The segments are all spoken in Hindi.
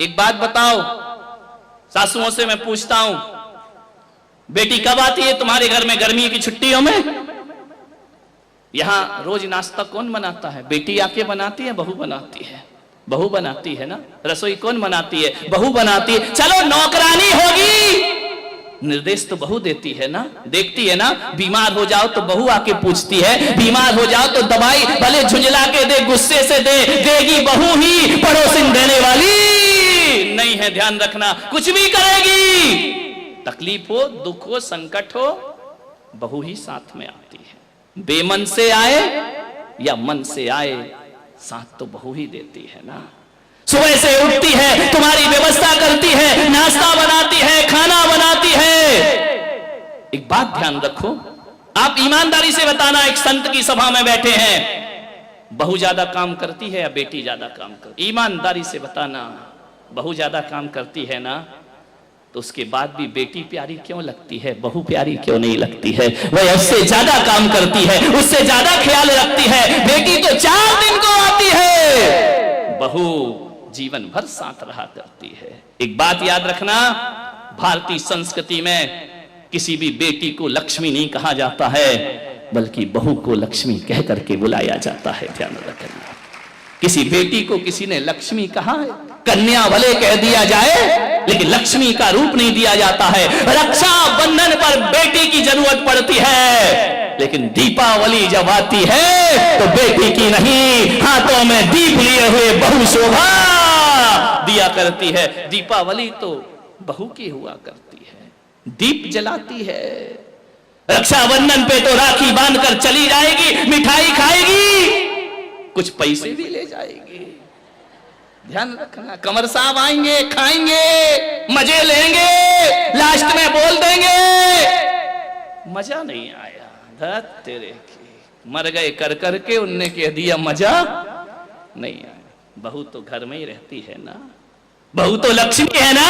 एक बात बताओ, सासुओं से मैं पूछता हूं, बेटी कब आती है तुम्हारे घर में गर्मी की छुट्टियों में? यहां रोज नाश्ता कौन बनाता है? बेटी आके बनाती है, बहू बनाती है? बहू बनाती है ना। रसोई कौन बनाती है? बहू बनाती है। चलो नौकरानी होगी, निर्देश तो बहू देती है ना, देखती है ना। बीमार हो जाओ तो बहू आके पूछती है, बीमार हो जाओ तो दवाई भले झुंझला के दे, गुस्से से दे, देगी बहू ही, पड़ोसिन देने वाली नहीं है। ध्यान रखना, कुछ भी करेगी, तकलीफ हो, दुख हो, संकट हो, बहू ही साथ में आती है। बेमन से आए या मन से आए, साथ तो बहू ही देती है ना। सुबह से उठती है, तुम्हारी व्यवस्था करती है, नाश्ता बनाती है, खाना बनाती है। एक बात ध्यान रखो, आप ईमानदारी से बताना, एक संत की सभा में बैठे हैं, बहू ज्यादा काम करती है या बेटी ज्यादा काम करती? ईमानदारी से बताना। बहू ज्यादा काम करती है ना, तो उसके बाद भी बेटी प्यारी क्यों लगती है? बहू प्यारी क्यों नहीं लगती है? वह उससे ज्यादा काम करती है, उससे ज्यादा ख्याल रखती है। बेटी तो 4 दिन को आती है, बहू जीवन भर साथ रहा करती है। एक बात याद रखना, भारतीय संस्कृति में किसी भी बेटी को लक्ष्मी नहीं कहा जाता है, बल्कि बहू को लक्ष्मी कह करके बुलाया जाता है। ध्यान रखना, किसी बेटी को किसी ने लक्ष्मी कहा है, कन्या भले कह दिया जाए, लेकिन लक्ष्मी का रूप नहीं दिया जाता है। रक्षा बंधन पर बेटी की जरूरत पड़ती है, लेकिन दीपावली जब आती है तो बेटी की नहीं, हाथों में दीप लिए हुए बहू शोभा दिया करती है। दीपावली तो बहू की हुआ करती है, दीप जलाती है। रक्षाबंधन पे तो राखी बांधकर चली जाएगी, मिठाई खाएगी, कुछ पैसे भी ले जाएगी। ध्यान रखना, कमर साहब आएंगे, खाएंगे, मजे लेंगे, लास्ट में बोल देंगे मजा नहीं आया, धत तेरे की, मर गए कर करके, उनने कह दिया मजा नहीं आया। बहू तो घर में ही रहती है ना, बहू तो लक्ष्मी है ना।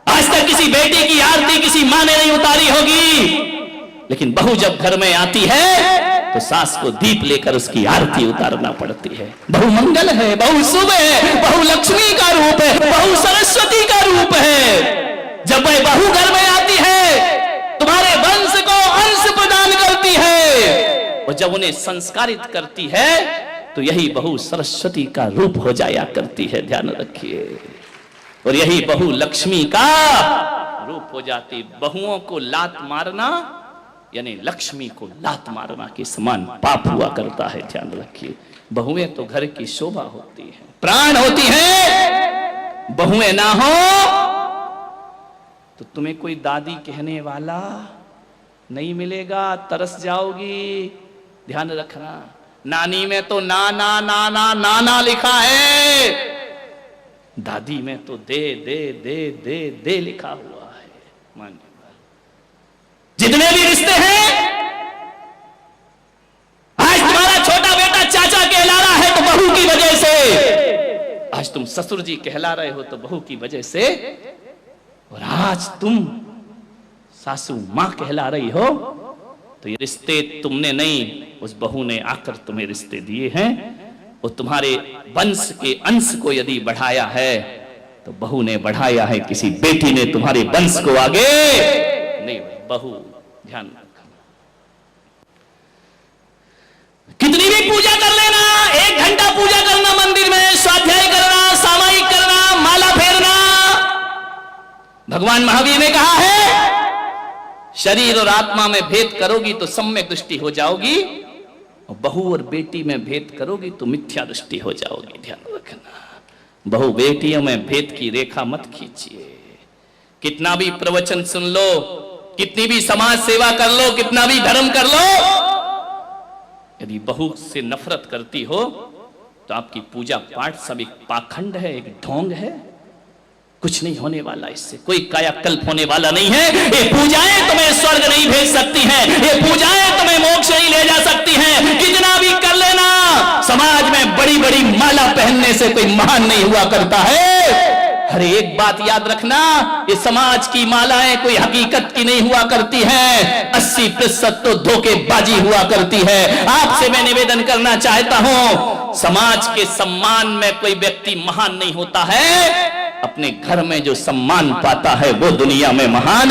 आज तक किसी बेटी की आरती किसी माँ ने नहीं उतारी होगी, लेकिन बहू जब घर में आती है तो सास को दीप लेकर उसकी आरती उतारना पड़ती है। बहू मंगल है, बहू शुभ है, बहू लक्ष्मी का रूप है, बहू सरस्वती का रूप है। जब वह बहू घर में आती है, तुम्हारे वंश को अंश प्रदान करती है, और जब उन्हें संस्कारित करती है तो यही बहू सरस्वती का रूप हो जाया करती है। ध्यान रखिए, और यही बहू लक्ष्मी का रूप हो जाती। बहुओं को लात मारना यानी लक्ष्मी को लात मारना के समान पाप हुआ करता है। ध्यान रखिए, बहुएं तो घर की शोभा होती है, प्राण होती है। बहुएं ना हो तो तुम्हें कोई दादी कहने वाला नहीं मिलेगा, तरस जाओगी। ध्यान रखना, नानी में तो ना ना ना ना ना ना लिखा है, दादी में तो दे दे दे दे दे लिखा हुआ है। मानिए, जितने भी रिश्ते हैं, आज तुम्हारा छोटा बेटा चाचा कहला रहा है तो बहू की वजह से, आज तुम ससुर जी कहला रहे हो तो बहू की वजह से, और आज तुम सासू मां कहला रही हो तो ये रिश्ते तुमने नहीं, उस बहू ने आकर तुम्हें रिश्ते दिए हैं। और तुम्हारे वंश के अंश को यदि बढ़ाया है तो बहू ने बढ़ाया है, किसी बेटी ने तुम्हारे वंश को आगे नहीं। बहू ध्यान रखना, कितनी भी पूजा कर लेना, 1 घंटा पूजा करना मंदिर में, स्वाध्याय करना, सामायिक करना, माला फेरना, भगवान महावीर ने कहा है शरीर और आत्मा में भेद करोगी तो सम्यक दृष्टि हो जाओगी, और बहू और बेटी में भेद करोगी तो मिथ्या दृष्टि हो जाओगी। ध्यान रखना, बहू बेटियों में भेद की रेखा मत खींचिए। कितना भी प्रवचन सुन लो, कितनी भी समाज सेवा कर लो, कितना भी धर्म कर लो, यदि बहू से नफरत करती हो तो आपकी पूजा पाठ सब एक पाखंड है, एक ढोंग है, कुछ नहीं होने वाला, इससे कोई कायाकल्प होने वाला नहीं है। ये पूजाएं तुम्हें स्वर्ग नहीं भेज सकती हैं, ये पूजाएं तुम्हें मोक्ष नहीं ले जा सकती हैं। कितना भी कर लेना, समाज में बड़ी बड़ी माला पहनने से कोई महान नहीं हुआ करता है। हर एक बात याद रखना, ये समाज की मालाएं कोई हकीकत की नहीं हुआ करती हैं, 80% तो धोखेबाजी हुआ करती है। आपसे मैं निवेदन करना चाहता हूं, समाज के सम्मान में कोई व्यक्ति महान नहीं होता है, अपने घर में जो सम्मान पाता है वो दुनिया में महान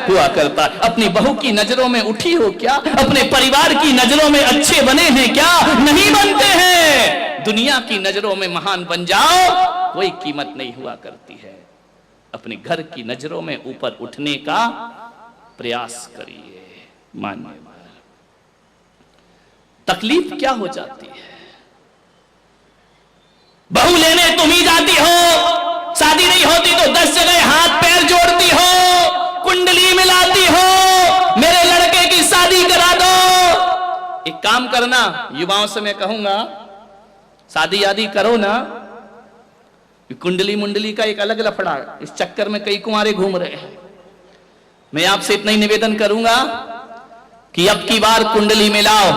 हुआ करता है। अपनी बहू की नजरों में उठी हो क्या? अपने परिवार की नजरों में अच्छे बने हैं क्या? नहीं बनते हैं। दुनिया की नजरों में महान बन जाओ, कोई कीमत नहीं हुआ करती है। अपने घर की नजरों में ऊपर उठने का प्रयास करिए। मानिए, तकलीफ क्या हो जाती है? बहू लेने तुम ही जाती हो, शादी नहीं होती तो 10 जगह हाथ पैर जोड़ती हो, कुंडली मिलाती हो, मेरे लड़के की शादी करा दो। एक काम करना, युवाओं से मैं कहूंगा, शादी आदि करो ना। कुंडली मुंडली का एक अलग लफड़ा, इस चक्कर में कई कुंवारे घूम रहे हैं। मैं आपसे इतना ही निवेदन करूंगा कि अब की बार कुंडली मिलाओ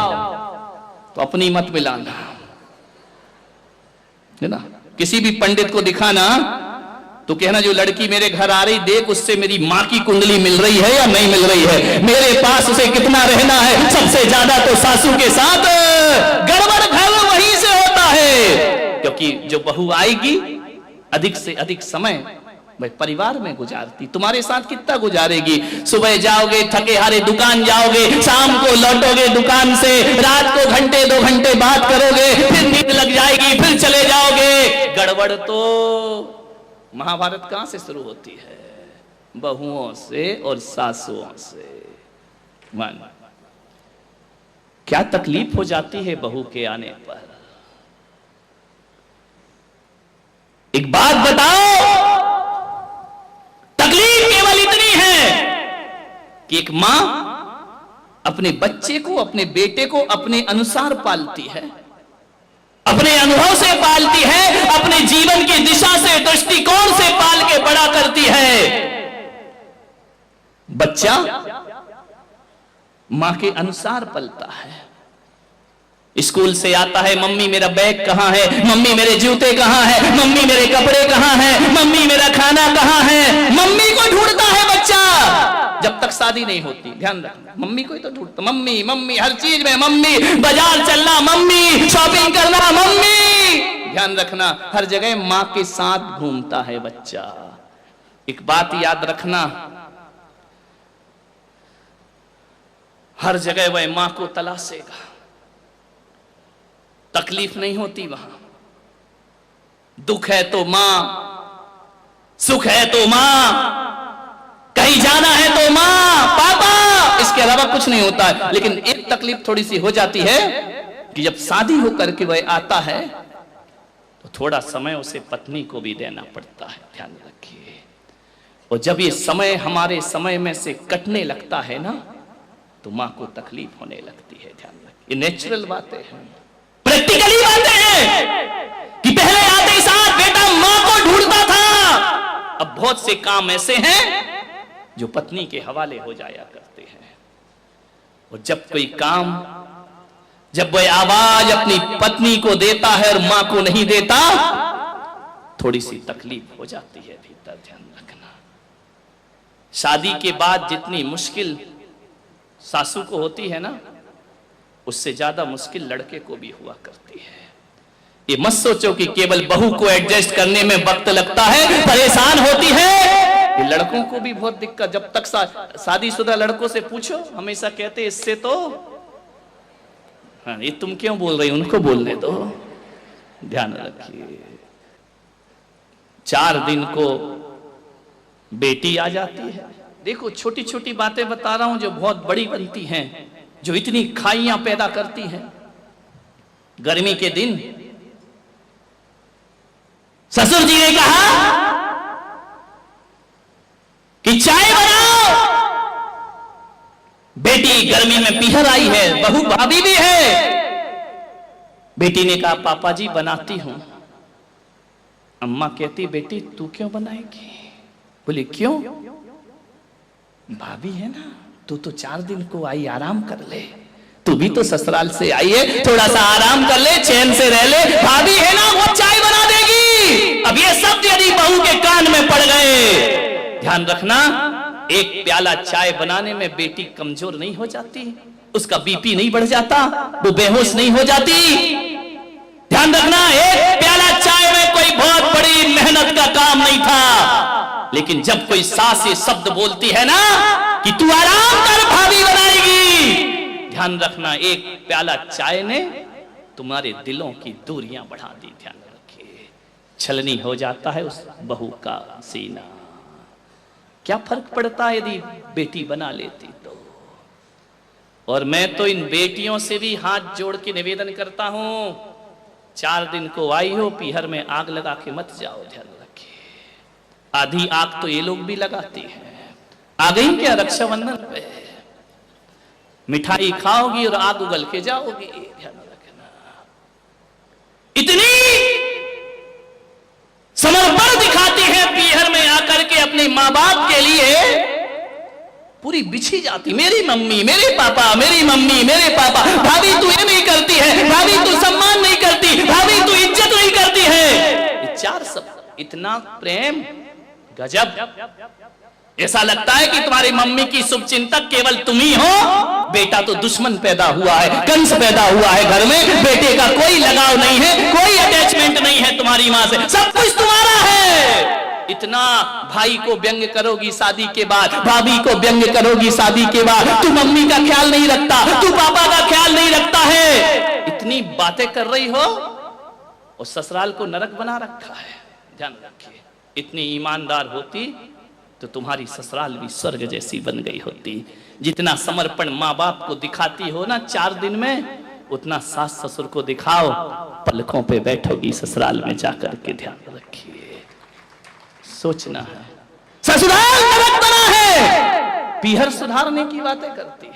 तो अपनी मत मिलाना, है ना। किसी भी पंडित को दिखाना तो कहना जो लड़की मेरे घर आ रही, देख उससे मेरी मां की कुंडली मिल रही है या नहीं मिल रही है, मेरे पास उसे कितना रहना है। सबसे ज्यादा तो सासू के साथ गड़बड़ घर वहीं से होता है, क्योंकि जो बहू आएगी अधिक से अधिक समय भाई परिवार में गुजारती, तुम्हारे साथ कितना गुजारेगी? सुबह जाओगे थके हारे दुकान जाओगे, शाम को लौटोगे दुकान से, रात को घंटे 2 घंटे बात करोगे, फिर नींद लग जाएगी, फिर चले जाओगे। गड़बड़ तो महाभारत कहां से शुरू होती है? बहुओं से और सासुओं से। मान क्या तकलीफ हो जाती है बहू के आने पर। एक बात बताओ, तकलीफ केवल इतनी है कि एक मां अपने बच्चे को, अपने बेटे को अपने अनुसार पालती है, अपने अनुभव से पालती है, अपने जीवन की दिशा से, दृष्टिकोण से पाल के बड़ा करती है। बच्चा मां के अनुसार पलता है। स्कूल से आता है, मम्मी मेरा बैग कहां है, मम्मी मेरे जूते कहां है, मम्मी मेरे कपड़े कहां है, मम्मी मेरा खाना कहां है। मम्मी को ढूंढता है बच्चा जब तक शादी नहीं होती। ध्यान रखना, मम्मी को ही तो ढूंढता, मम्मी मम्मी हर चीज में मम्मी, बाजार चलना मम्मी, शॉपिंग करना मम्मी। ध्यान रखना, हर जगह मां के साथ घूमता है बच्चा। एक बात याद रखना, हर जगह वह मां को तलाशेगा। तकलीफ नहीं होती वहां, दुख है तो मां, सुख है तो मां, कहीं जाना है तो मां पापा, इसके अलावा कुछ नहीं होता है। लेकिन एक तकलीफ थोड़ी सी हो जाती है कि जब शादी होकर के वह आता है तो थोड़ा समय उसे पत्नी को भी देना पड़ता है। ध्यान रखिए। और जब ये समय हमारे समय में से कटने लगता है ना, तो मां को तकलीफ होने लगती है। ध्यान रखिए, ये नेचुरल बातें हैं, प्रैक्टिकली बातें हैं कि पहले आते ही साथ बेटा मां को ढूंढता था, अब बहुत से काम ऐसे हैं जो पत्नी के हवाले हो जाया करते हैं। और जब कोई काम, जब वह आवाज अपनी पत्नी को देता है और मां को नहीं देता, थोड़ी सी तकलीफ हो जाती है भीतर। ध्यान रखना, शादी के बाद जितनी मुश्किल सासू को होती है ना, उससे ज्यादा मुश्किल लड़के को भी हुआ करती है। ये मत सोचो कि केवल बहू को एडजस्ट करने में वक्त लगता है, परेशान होती है। ये लड़कों को भी बहुत दिक्कत, जब तक शादीशुदा लड़कों से पूछो, हमेशा कहते इससे तो, हाँ ये तुम क्यों बोल रही, उनको बोलने दो। ध्यान रखिए, 4 दिन को बेटी आ जाती है। देखो छोटी छोटी बातें बता रहा हूं जो बहुत बड़ी बनती हैं, जो इतनी खाइयां पैदा करती हैं। गर्मी के दिन ससुर जी ने कहा कि चाय बनाओ, बेटी गर्मी में पिघल आई है, बहू भाभी भी है। बेटी ने कहा पापा जी बनाती हूं। अम्मा कहती बेटी तू क्यों बनाएगी? बोली क्यों? भाभी है ना, तू तो 4 दिन को आई, आराम कर ले, तू भी तो ससुराल से आई है, थोड़ा सा आराम कर ले, चैन से रह ले, भाभी है ना वो चाय बना देगी। अब ये शब्द यदि बहू के कान में पड़ गए, ध्यान रखना, एक प्याला चाय बनाने में बेटी कमजोर नहीं हो जाती, उसका बीपी नहीं बढ़ जाता, वो बेहोश नहीं हो जाती। ध्यान रखना, एक प्याला चाय में कोई बहुत बड़ी मेहनत का काम नहीं था, लेकिन जब कोई सास ये शब्द बोलती है ना कि तू आराम कर, भाभी बनाएगी, ध्यान रखना एक प्याला चाय ने तुम्हारे दिलों की दूरियां बढ़ा दी। ध्यान रखिए, छलनी हो जाता है उस बहू का सीना। क्या फर्क पड़ता है यदि बेटी बना लेती तो। और मैं तो इन बेटियों से भी हाथ जोड़ के निवेदन करता हूं, 4 दिन को आई हो, पीहर में आग लगा के मत जाओ। ध्यान रखिए, आधी आग तो ये लोग भी लगाते हैं। आ गई क्या रक्षाबंधन पे, मिठाई खाओगी और आग उगल के जाओगी। ध्यान रखना, इतनी समर्पण दिखाती है पीहर में आकर के अपने माँ बाप के लिए, पूरी बिछी जाती, मेरी मम्मी मेरे पापा, मेरी मम्मी मेरे पापा, भाभी तू ये नहीं करती है, भाभी तू सम्मान नहीं करती, भाभी तू इज्जत नहीं करती है। ये 4 शब्द, इतना प्रेम, गजब। ऐसा लगता है कि तुम्हारी मम्मी की शुभचिंतक केवल तुम ही हो। बेटा तो दुश्मन पैदा हुआ है, कंस पैदा हुआ है घर में, बेटे का कोई लगाव नहीं है, कोई अटैचमेंट नहीं है तुम्हारी मां से, सब कुछ तुम्हारा है। इतना भाई को व्यंग करोगी शादी के बाद, भाभी को व्यंग करोगी शादी के बाद, तू मम्मी का ख्याल नहीं रखता, तू पापा का ख्याल नहीं रखता है, इतनी बातें कर रही हो और ससुराल को नरक बना रखा है। ध्यान रखिए, इतनी ईमानदार होती तो तुम्हारी ससुराल भी स्वर्ग जैसी बन गई होती। जितना समर्पण माँ बाप को दिखाती हो ना 4 दिन में, उतना सास ससुर को दिखाओ, पलकों पे बैठोगी ससुराल में जाकर के। ध्यान रखिए, सोचना है, ससुराल नरक बना है, पीहर सुधारने की बातें करती।